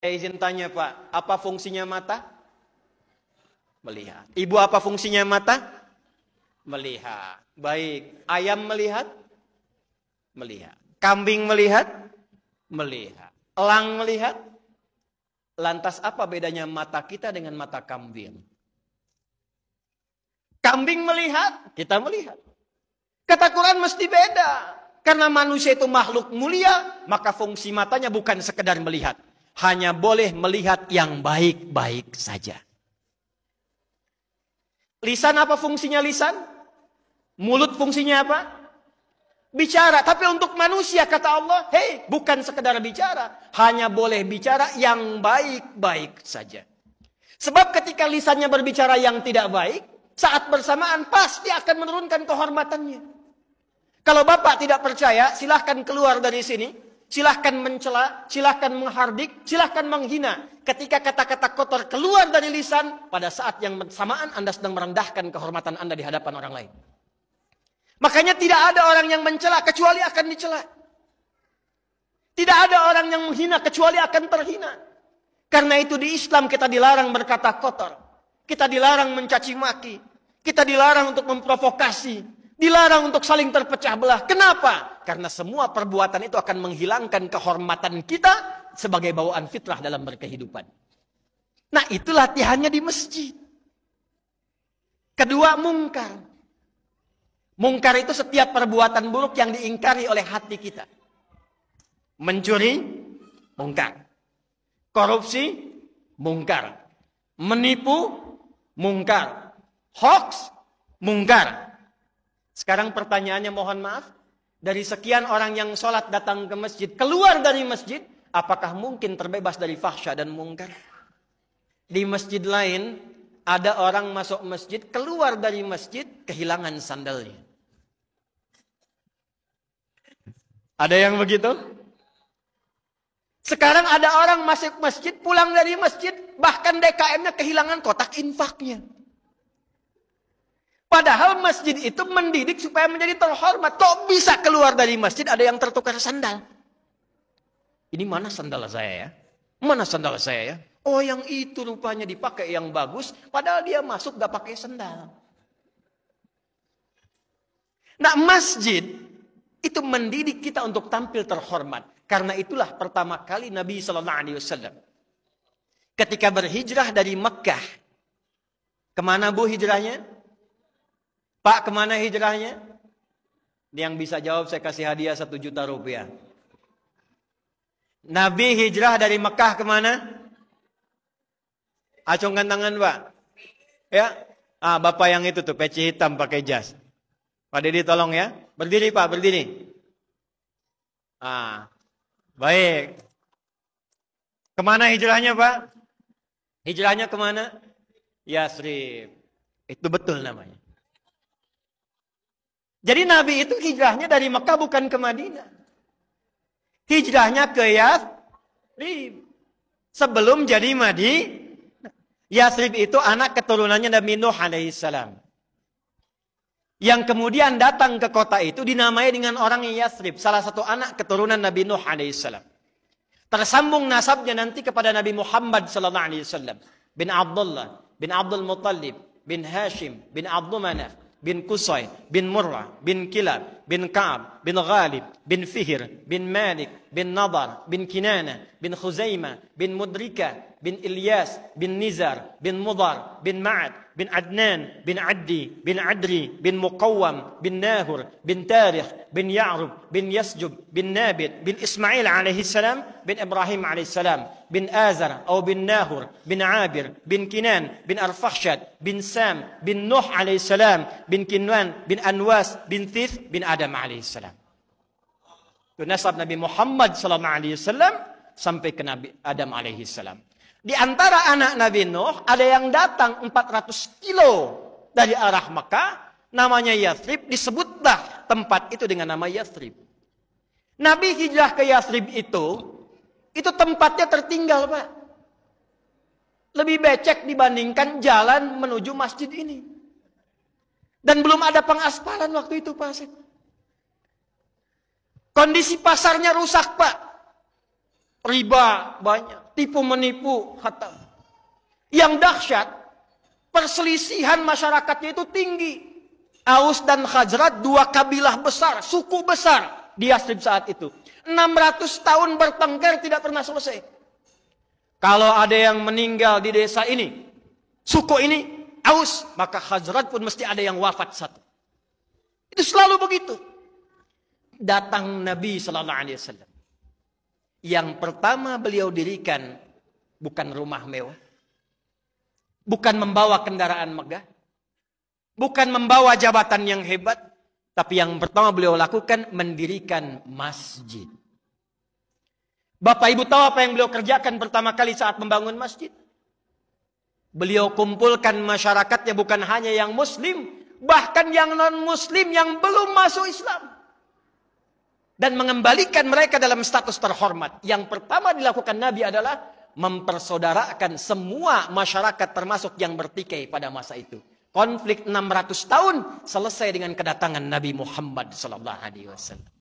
Saya izin tanya Pak, apa fungsinya mata? Melihat. Ibu apa fungsinya mata? Melihat. Baik. Ayam melihat? Melihat. Kambing melihat? Melihat. Elang melihat? Lantas apa bedanya mata kita dengan mata kambing? Kambing melihat, kita melihat. Kata Quran mesti beda. Karena manusia itu makhluk mulia, maka fungsi matanya bukan sekedar melihat. Hanya boleh melihat yang baik-baik saja. Lisan apa fungsinya lisan? Mulut fungsinya apa? Bicara. Tapi untuk manusia kata Allah, hei, bukan sekedar bicara. Hanya boleh bicara yang baik-baik saja. Sebab ketika lisannya berbicara yang tidak baik, saat bersamaan pasti akan menurunkan kehormatannya. Kalau Bapak tidak percaya, silahkan keluar dari sini. Silahkan mencela, silahkan menghardik, silahkan menghina. Ketika kata-kata kotor keluar dari lisan, pada saat yang bersamaan Anda sedang merendahkan kehormatan Anda di hadapan orang lain. Makanya tidak ada orang yang mencela kecuali akan dicela. Tidak ada orang yang menghina kecuali akan terhina. Karena itu di Islam kita dilarang berkata kotor. Kita dilarang mencaci maki. Kita dilarang untuk memprovokasi. Dilarang untuk saling terpecah belah. Kenapa? Karena semua perbuatan itu akan menghilangkan kehormatan kita sebagai bawaan fitrah dalam berkehidupan. Nah, itu latihannya di masjid. Kedua, mungkar. Mungkar itu setiap perbuatan buruk yang diingkari oleh hati kita. Mencuri, mungkar. Korupsi, mungkar. Menipu, mungkar. Hoax, mungkar. Sekarang pertanyaannya, mohon maaf. Dari sekian orang yang sholat datang ke masjid, keluar dari masjid, apakah mungkin terbebas dari fahsya dan mungkar? Di masjid lain, ada orang masuk masjid, keluar dari masjid, kehilangan sandalnya. Ada yang begitu? Sekarang ada orang masuk masjid, pulang dari masjid, bahkan DKM-nya kehilangan kotak infaknya. Padahal masjid itu mendidik supaya menjadi terhormat. Kok bisa keluar dari masjid ada yang tertukar sandal? Ini mana sandal saya ya? Mana sandal saya ya? Oh, yang itu rupanya dipakai yang bagus. Padahal dia masuk gak pakai sandal. Nah, masjid itu mendidik kita untuk tampil terhormat. Karena itulah pertama kali Nabi SAW ketika berhijrah dari Mekah. Kemana Bu hijrahnya? Pak, kemana hijrahnya? Yang bisa jawab saya kasih hadiah 1 juta rupiah. Nabi hijrah dari Mekah kemana? Acungkan tangan Pak. Ya, Bapak yang itu tuh, peci hitam pakai jas. Pak Dedi tolong ya. Berdiri Pak, berdiri. Baik. Kemana hijrahnya Pak? Hijrahnya kemana? Yasrib. Itu betul namanya. Jadi Nabi itu hijrahnya dari Mekah bukan ke Madinah. Hijrahnya ke Yasrib. Sebelum jadi Madinah. Yasrib itu anak keturunannya Nabi Nuh alaihissalam. Yang kemudian datang ke kota itu dinamai dengan orang Yasrib. Salah satu anak keturunan Nabi Nuh alaihissalam. Tersambung nasabnya nanti kepada Nabi Muhammad sallallahu alaihi wasallam. Bin Abdullah, bin Abdul Muttalib, bin Hashim, bin Abdul Manaf. Bin Qusay, bin Murrah, bin Kilab, bin Ka'ab, bin Ghalib, bin Fihr, bin Malik, bin Nadar, bin Kinana, bin Khuzaimah, bin Mudrika, bin Ilyas, bin Nizar, bin Mudar, bin Ma'ad, bin Adnan, bin Addi, bin Adri, bin Muqawwam, bin Nahur, bin Tarikh, bin Ya'rub, bin Yasjub, bin Nabit, bin Ismail alaihi salam, bin Ibrahim alaihi salam, bin Azar atau bin Nahur, bin Abir, bin Kinan, bin Arfakhshad, bin Sam, bin Nuh alaihi salam, bin Kinwan, bin Anwas, bin Thith, bin Adam alaihi salam. Itu nasab Nabi Muhammad sallallahu alaihi wasallam sampai ke Nabi Adam alaihi salam. Di antara anak Nabi Nuh ada yang datang 400 kilo dari arah Mekah, namanya Yathrib, disebutlah tempat itu dengan nama Yathrib. Nabi hijrah ke Yathrib itu tempatnya tertinggal, Pak. Lebih becek dibandingkan jalan menuju masjid ini. Dan belum ada pengaspalan waktu itu, Pak. Kondisi pasarnya rusak, Pak. Riba banyak. tipu menipu, khatam. Yang dahsyat, perselisihan masyarakatnya itu tinggi. Aus dan Khazraj, dua kabilah besar, suku besar di Yathrib saat itu. 600 tahun bertengkar tidak pernah selesai. Kalau ada yang meninggal di desa ini, suku ini, Aus, maka Khazraj pun mesti ada yang wafat satu. Itu selalu begitu. Datang Nabi Sallallahu Alaihi Wasallam. Yang pertama beliau dirikan bukan rumah mewah, bukan membawa kendaraan megah, bukan membawa jabatan yang hebat, tapi yang pertama beliau lakukan mendirikan masjid. Bapak Ibu tahu apa yang beliau kerjakan pertama kali saat membangun masjid? Beliau kumpulkan masyarakatnya bukan hanya yang muslim, bahkan yang non-muslim yang belum masuk Islam. Dan mengembalikan mereka dalam status terhormat. Yang pertama dilakukan Nabi adalah mempersaudarakan semua masyarakat termasuk yang bertikai pada masa itu. Konflik 600 tahun selesai dengan kedatangan Nabi Muhammad SAW.